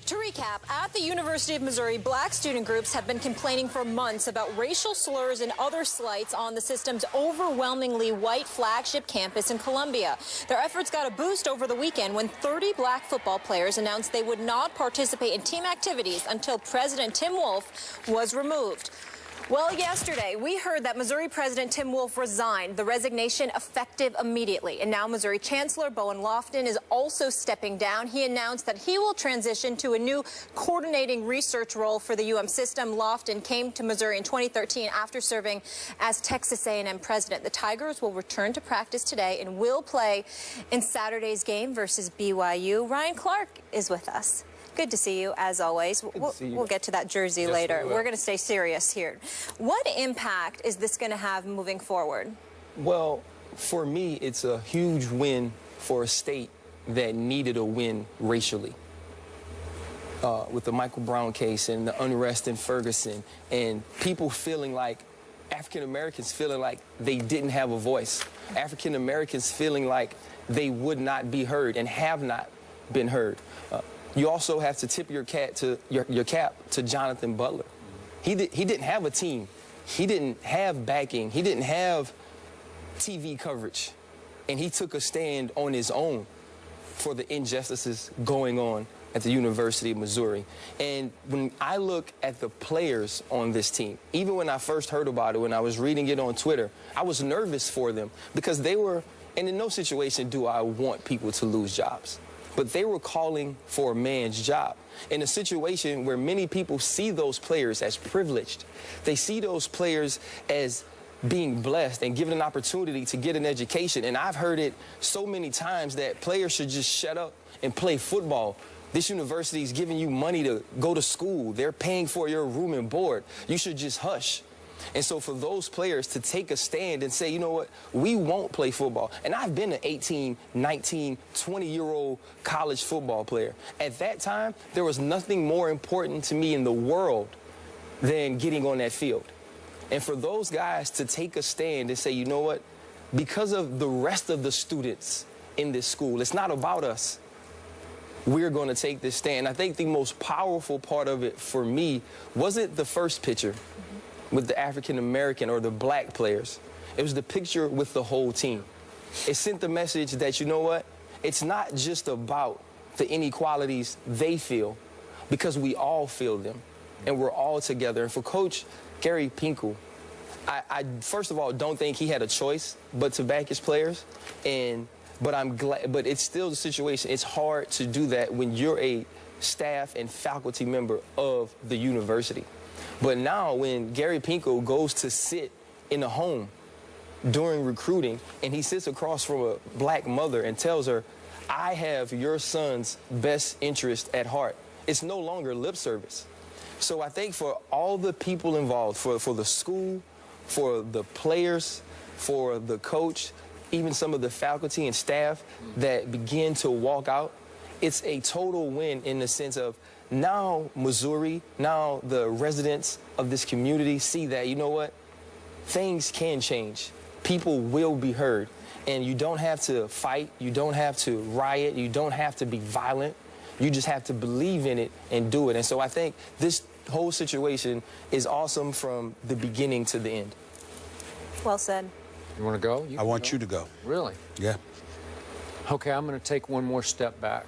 To recap, at the University of Missouri, black student groups have been complaining for months about racial slurs and other slights on the system's overwhelmingly white flagship campus in Columbia. Their efforts got a boost over the weekend when 30 black football players announced they would not participate in team activities until President Tim Wolf was removed. Well, yesterday, we heard that Missouri President Tim Wolf resigned, the resignation effective immediately. And now Missouri Chancellor Bowen Lofton is also stepping down. He announced that he will transition to a new coordinating research role for the UM system. Lofton came to Missouri in 2013 after serving as Texas A&M president. The Tigers will return to practice today and will play in Saturday's game versus BYU. Ryan Clark is with us. Good to see you, as always. We'll get to that jersey later. We're going to stay serious here. What impact is this going to have moving forward? Well, for me, it's a huge win for a state that needed a win racially. With the Michael Brown case and the unrest in Ferguson and people feeling like, African Americans feeling like they didn't have a voice. African Americans feeling like they would not be heard and have not been heard. You also have to tip your cap to Jonathan Butler. He didn't have a team. He didn't have backing. He didn't have TV coverage. And he took a stand on his own for the injustices going on at the University of Missouri. And when I look at the players on this team, even when I first heard about it, when I was reading it on Twitter, I was nervous for them because they were, and in no situation do I want people to lose jobs, but they were calling for a man's job in a situation where many people see those players as privileged. They see those players as being blessed and given an opportunity to get an education. And I've heard it so many times that players should just shut up and play football. This university is giving you money to go to school. They're paying for your room and board. You should just hush. And so for those players to take a stand and say, you know what, we won't play football. And I've been an 18, 19, 20-year-old college football player. At that time, there was nothing more important to me in the world than getting on that field. And for those guys to take a stand and say, you know what, because of the rest of the students in this school, it's not about us. We're going to take this stand. I think the most powerful part of it for me wasn't the first picture with the African-American or the black players. It was the picture with the whole team. It sent the message that, you know what, it's not just about the inequalities they feel, because we all feel them, and we're all together. And for Coach Gary Pinkel, I first of all don't think he had a choice but to back his players, but I'm glad, but it's still the situation. It's hard to do that when you're a staff and faculty member of the university. But now when Gary Pinkel goes to sit in a home during recruiting and he sits across from a black mother and tells her, I have your son's best interest at heart, it's no longer lip service. So I think for all the people involved, for the school, for the players, for the coach, even some of the faculty and staff that begin to walk out, it's a total win in the sense of now Missouri, now the residents of this community see that, you know what, things can change. People will be heard. And you don't have to fight, you don't have to riot, you don't have to be violent. You just have to believe in it and do it. And so I think this whole situation is awesome from the beginning to the end. Well said. You want to go? I want you to go. Really? Yeah. Okay, I'm going to take one more step back.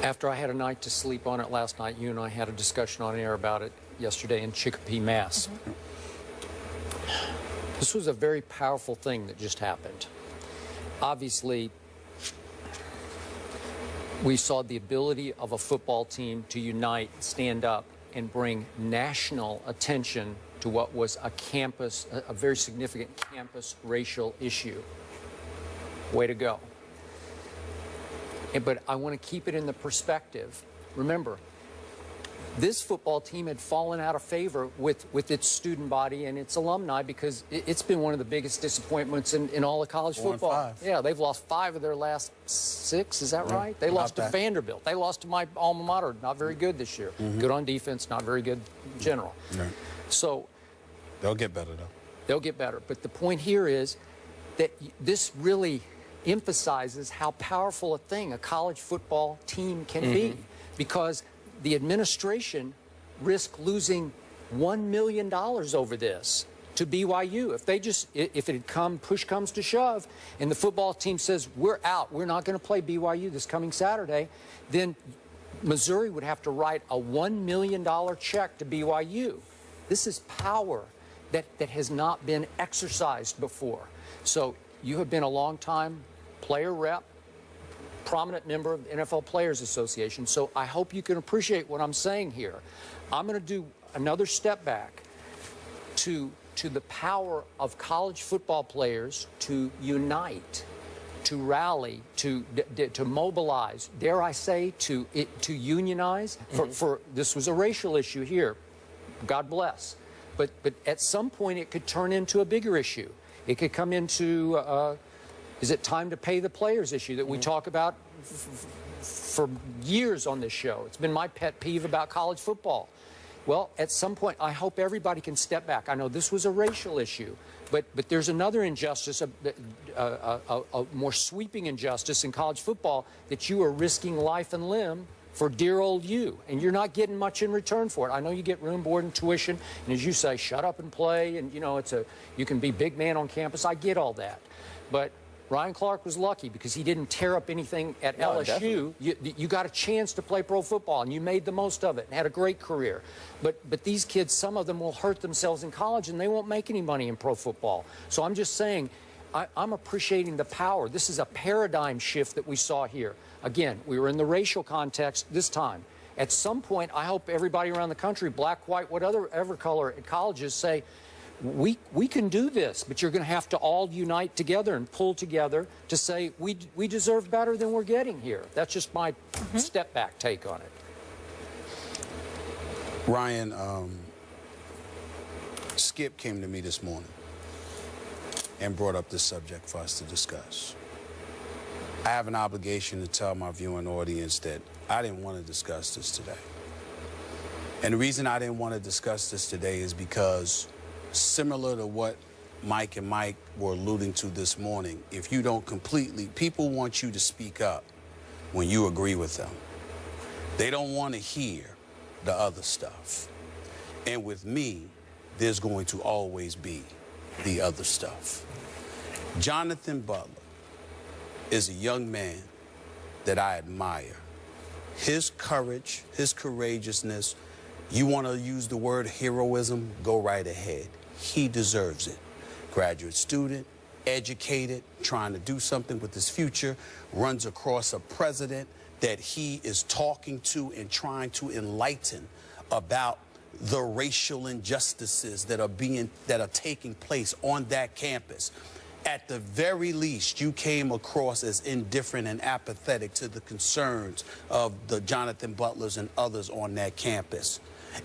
After I had a night to sleep on it last night, you and I had a discussion on air about it yesterday in Chicopee, Mass. This was a very powerful thing that just happened. Obviously, we saw the ability of a football team to unite, stand up, and bring national attention to what was a campus, a very significant campus racial issue. Way to go. But I want to keep it in the perspective. Remember, this football team had fallen out of favor with its student body and its alumni because it's been one of the biggest disappointments in all of college football. Yeah, they've lost 5 of their last 6, is that right? They lost to Vanderbilt. They lost to my alma mater, not very good this year. Good on defense, not very good in general. So they'll get better, though. They'll get better. But the point here is that this really emphasizes how powerful a thing a college football team can be, because the administration risked losing $1 million over this to BYU. If push comes to shove and the football team says, we're out, we're not going to play BYU this coming Saturday, then Missouri would have to write a $1 million check to BYU. This is power that has not been exercised before. So you have been a long-time player rep, prominent member of the NFL Players Association, so I hope you can appreciate what I'm saying here. I'm going to do another step back to the power of college football players to unite, to rally, to mobilize, dare I say, to unionize. For this was a racial issue here, God bless. But at some point it could turn into a bigger issue. It could come into, is it time to pay the players issue that we talk about for years on this show. It's been my pet peeve about college football. Well, at some point, I hope everybody can step back. I know this was a racial issue, but there's another injustice, a more sweeping injustice in college football, that you are risking life and limb for dear old you, and you're not getting much in return for it. I know you get room, board, and tuition, and as you say, shut up and play, and you know, you can be big man on campus. I get all that, but Ryan Clark was lucky because he didn't tear up anything at LSU. You got a chance to play pro football, and you made the most of it and had a great career. But these kids, some of them will hurt themselves in college, and they won't make any money in pro football. So I'm just saying, I'm appreciating the power. This is a paradigm shift that we saw here. Again, we were in the racial context this time. At some point, I hope everybody around the country, black, white, whatever color at colleges, say, we can do this, but you're going to have to all unite together and pull together to say we deserve better than we're getting here. That's just my step back take on it. Ryan, Skip came to me this morning and brought up this subject for us to discuss. I have an obligation to tell my viewing audience that I didn't want to discuss this today. And the reason I didn't want to discuss this today is because, similar to what Mike and Mike were alluding to this morning, if you don't people want you to speak up when you agree with them. They don't want to hear the other stuff. And with me, there's going to always be the other stuff. Jonathan Butler is a young man that I admire. His courage, his courageousness, you want to use the word heroism, go right ahead. He deserves it. Graduate student, educated, trying to do something with his future, runs across a president that he is talking to and trying to enlighten about the racial injustices that are taking place on that campus. At the very least, you came across as indifferent and apathetic to the concerns of the Jonathan Butlers and others on that campus.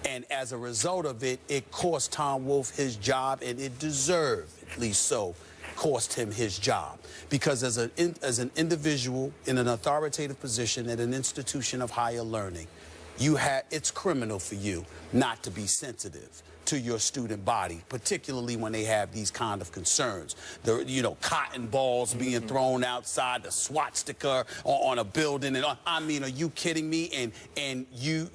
And as a result of it, it cost Tom Wolf his job, and it deserved, at least so, cost him his job. Because as an individual in an authoritative position at an institution of higher learning, it's criminal for you not to be sensitive to your student body, particularly when they have these kind of concerns. Cotton balls being thrown outside, the SWAT sticker on a building, and I mean, are you kidding me? And you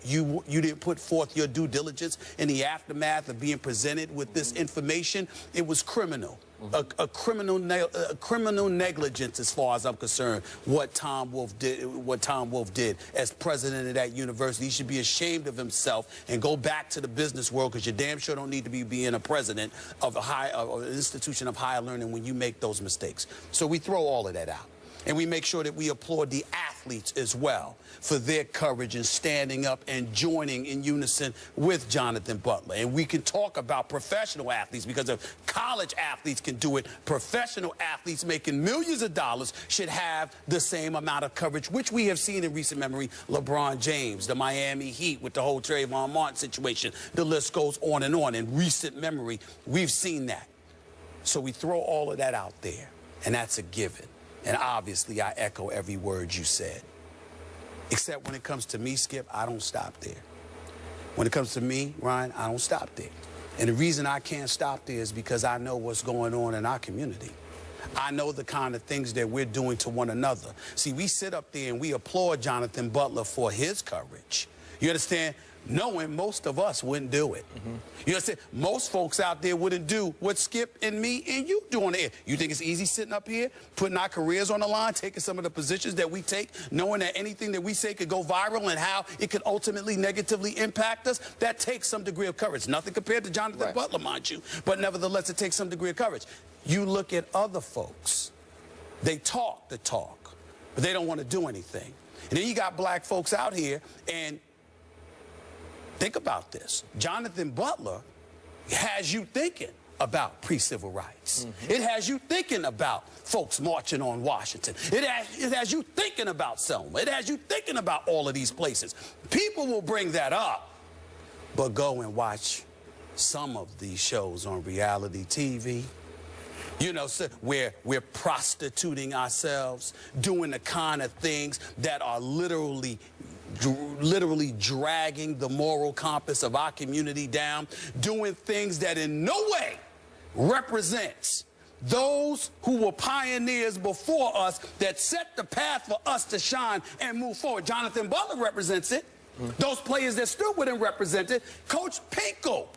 didn't put forth your due diligence in the aftermath of being presented with this information. It was criminal. A criminal negligence, as far as I'm concerned, what Tom Wolf did as president of that university. He should be ashamed of himself and go back to the business world, because you damn sure don't need to be being a president of an institution of higher learning when you make those mistakes. So we throw all of that out. And we make sure that we applaud the athletes as well for their courage in standing up and joining in unison with Jonathan Butler. And we can talk about professional athletes, because if college athletes can do it, professional athletes making millions of dollars should have the same amount of coverage, which we have seen in recent memory. LeBron James, the Miami Heat with the whole Trayvon Martin situation. The list goes on and on. In recent memory, we've seen that. So we throw all of that out there, and that's a given. And obviously, I echo every word you said. Except when it comes to me, Skip, I don't stop there. When it comes to me, Ryan, I don't stop there. And the reason I can't stop there is because I know what's going on in our community. I know the kind of things that we're doing to one another. See, we sit up there and we applaud Jonathan Butler for his courage. You understand? Knowing most of us wouldn't do it. You understand? Most folks out there wouldn't do what Skip and me and you do on the air. You think it's easy sitting up here, putting our careers on the line, taking some of the positions that we take, knowing that anything that we say could go viral and how it could ultimately negatively impact us? That takes some degree of courage. Nothing compared to Jonathan Butler, mind you, but nevertheless, it takes some degree of courage. You look at other folks, they talk the talk, but they don't want to do anything. And then you got black folks out here, and think about this. Jonathan Butler has you thinking about pre-civil rights. It has you thinking about folks marching on Washington. It has you thinking about Selma. It has you thinking about all of these places. People will bring that up, but go and watch some of these shows on reality TV. You know, so we're prostituting ourselves, doing the kind of things that are literally dragging the moral compass of our community down, doing things that in no way represents those who were pioneers before us that set the path for us to shine and move forward. Jonathan Butler represents it. Those players that stood with him represented. Coach Pinko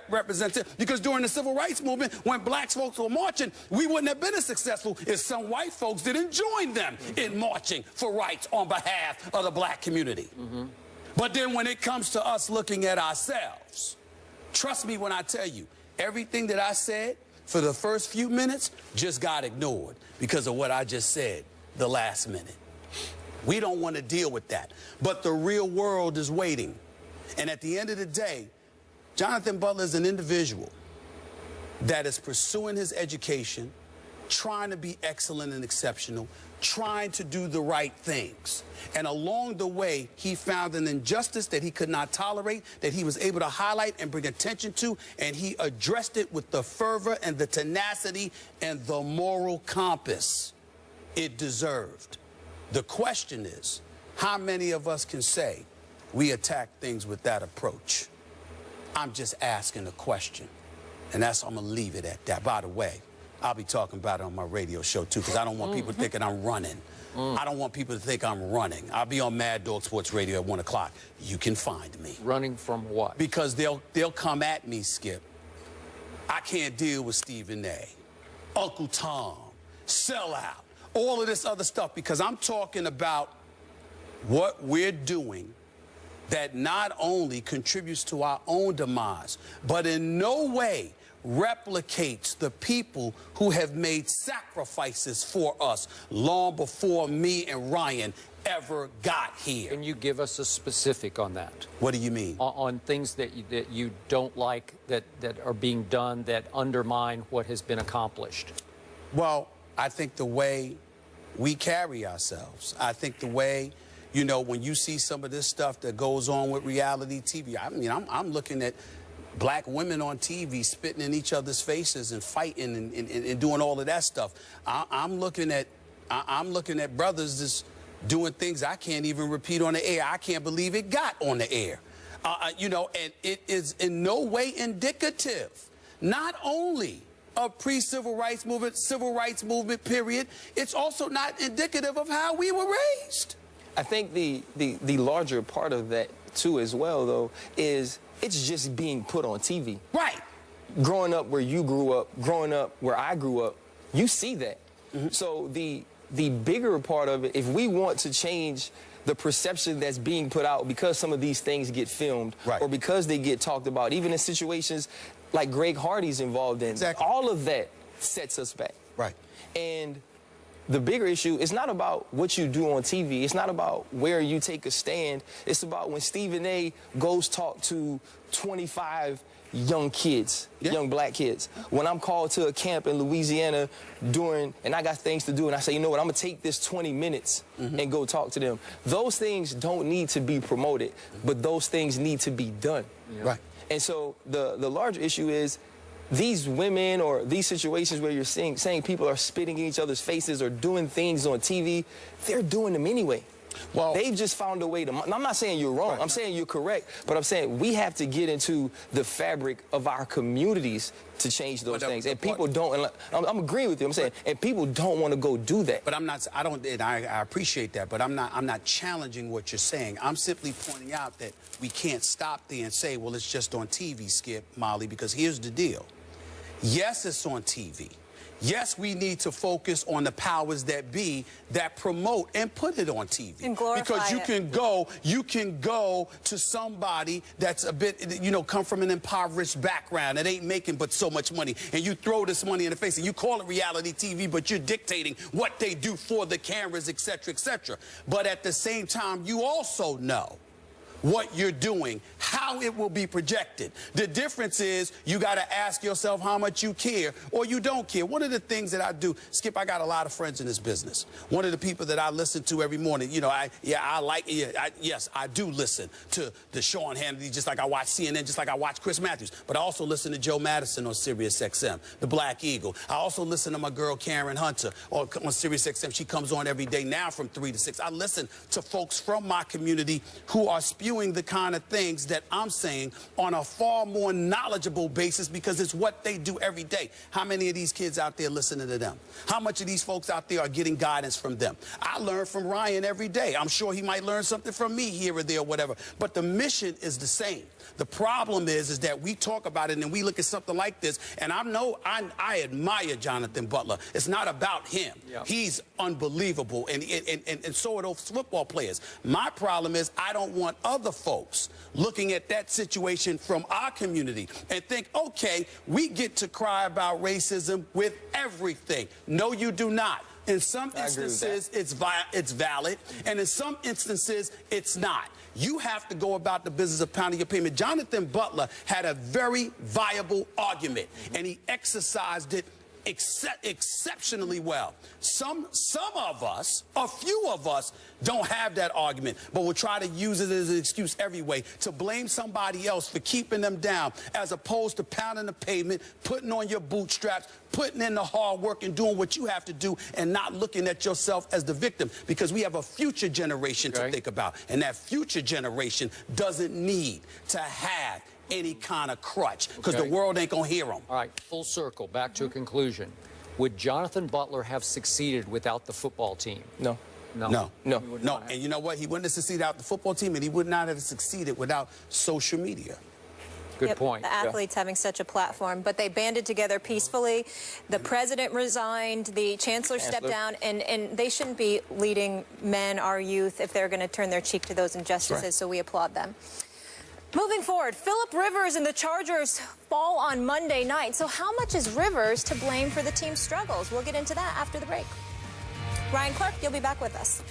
represented, because during the civil rights movement, when black folks were marching, we wouldn't have been as successful if some white folks didn't join them in marching for rights on behalf of the black community. But then when it comes to us looking at ourselves, trust me when I tell you, everything that I said for the first few minutes just got ignored because of what I just said the last minute. We don't want to deal with that. But the real world is waiting. And at the end of the day, Jonathan Butler is an individual that is pursuing his education, trying to be excellent and exceptional, trying to do the right things. And along the way, he found an injustice that he could not tolerate, that he was able to highlight and bring attention to, and he addressed it with the fervor and the tenacity and the moral compass it deserved. The question is, how many of us can say we attack things with that approach? I'm just asking a question, and that's I'm going to leave it at that. By the way, I'll be talking about it on my radio show, too, because I don't want people thinking I'm running. I don't want people to think I'm running. I'll be on Mad Dog Sports Radio at 1 o'clock. You can find me. Running from what? Because they'll come at me, Skip. I can't deal with Stephen A., Uncle Tom, Sellout, all of this other stuff, because I'm talking about what we're doing that not only contributes to our own demise, but in no way replicates the people who have made sacrifices for us long before me and Ryan ever got here. Can you give us a specific on that? What do you mean? On things that you don't like that are being done that undermine what has been accomplished? Well, I think the way we carry ourselves, I think the way, you know, when you see some of this stuff that goes on with reality TV, I mean, I'm looking at black women on TV spitting in each other's faces and fighting and doing all of that stuff. I'm looking at brothers just doing things I can't even repeat on the air. I can't believe it got on the air. You know, and it is in no way indicative, not only of pre-civil rights movement, civil rights movement, period. It's also not indicative of how we were raised. I think the larger part of that, too, as well, though, is it's just being put on TV. Right. Growing up where you grew up, growing up where I grew up, you see that. So the bigger part of it, if we want to change the perception that's being put out because some of these things get filmed, or because they get talked about, even in situations like Greg Hardy's involved in. Exactly. All of that sets us back. Right. And the bigger issue is not about what you do on TV. It's not about where you take a stand. It's about when Stephen A. goes talk to 25 young kids, young black kids. When I'm called to a camp in Louisiana and I got things to do, and I say, you know what, I'm going to take this 20 minutes and go talk to them. Those things don't need to be promoted, but those things need to be done. Right. And so the larger issue is these women or these situations where you're saying people are spitting in each other's faces or doing things on TV, they're doing them anyway. Well, they've just found a way to. I'm not saying you're wrong. I'm saying you're correct. But I'm saying we have to get into the fabric of our communities to change those things. And people don't. And I'm agreeing with you. I'm saying, and people don't want to go do that. But I'm not. I don't. And I appreciate that. But I'm not challenging what you're saying. I'm simply pointing out that we can't stop there and say, well, it's just on TV, Skip, Molly. Because here's the deal. Yes, it's on TV. Yes, we need to focus on the powers that be that promote and put it on TV. And glorify because you can go to somebody that's a bit, you know, come from an impoverished background that ain't making but so much money, and you throw this money in the face and you call it reality TV, but you're dictating what they do for the cameras, etc., etc. But at the same time, you also know what you're doing, how it will be projected. The difference is you got to ask yourself how much you care or you don't care. One of the things that I do, Skip, I got a lot of friends in this business. One of the people that I listen to every morning, you know, yes, I do listen to the Sean Hannity, just like I watch CNN, just like I watch Chris Matthews. But I also listen to Joe Madison on Sirius XM, the Black Eagle. I also listen to my girl Karen Hunter on Sirius XM. She comes on every day now from 3 to 6. I listen to folks from my community who are spewing the kind of things that I'm saying on a far more knowledgeable basis because it's what they do every day. How many of these kids out there listening to them? How much of these folks out there are getting guidance from them? I learn from Ryan every day. I'm sure he might learn something from me here or there or whatever. But the mission is the same. The problem is that we talk about it and we look at something like this, and I admire Jonathan Butler. It's not about him. Yeah. He's unbelievable, and so are those football players. My problem is I don't want other folks looking at that situation from our community and think, okay, we get to cry about racism with everything. No, you do not. In some instances, it's valid, and in some instances, it's not. You have to go about the business of pounding your pavement. Jonathan Butler had a very viable argument, and he exercised it exceptionally well. Some of us, a few of us, don't have that argument, but we'll try to use it as an excuse every way to blame somebody else for keeping them down, as opposed to pounding the pavement, putting on your bootstraps, putting in the hard work and doing what you have to do, and not looking at yourself as the victim, because we have a future generation to think about, and that future generation doesn't need to have any kind of crutch, because the world ain't gonna hear them. All right, full circle, back to a conclusion. Would Jonathan Butler have succeeded without the football team? No. No. And you know what? He wouldn't have succeeded without the football team, and he would not have succeeded without social media. Good point. The athletes having such a platform, but they banded together peacefully. The president resigned, the chancellor stepped down, and they shouldn't be leading men, our youth, if they're going to turn their cheek to those injustices, so we applaud them. Moving forward, Phillip Rivers and the Chargers fall on Monday night. So how much is Rivers to blame for the team's struggles? We'll get into that after the break. Ryan Clark, you'll be back with us.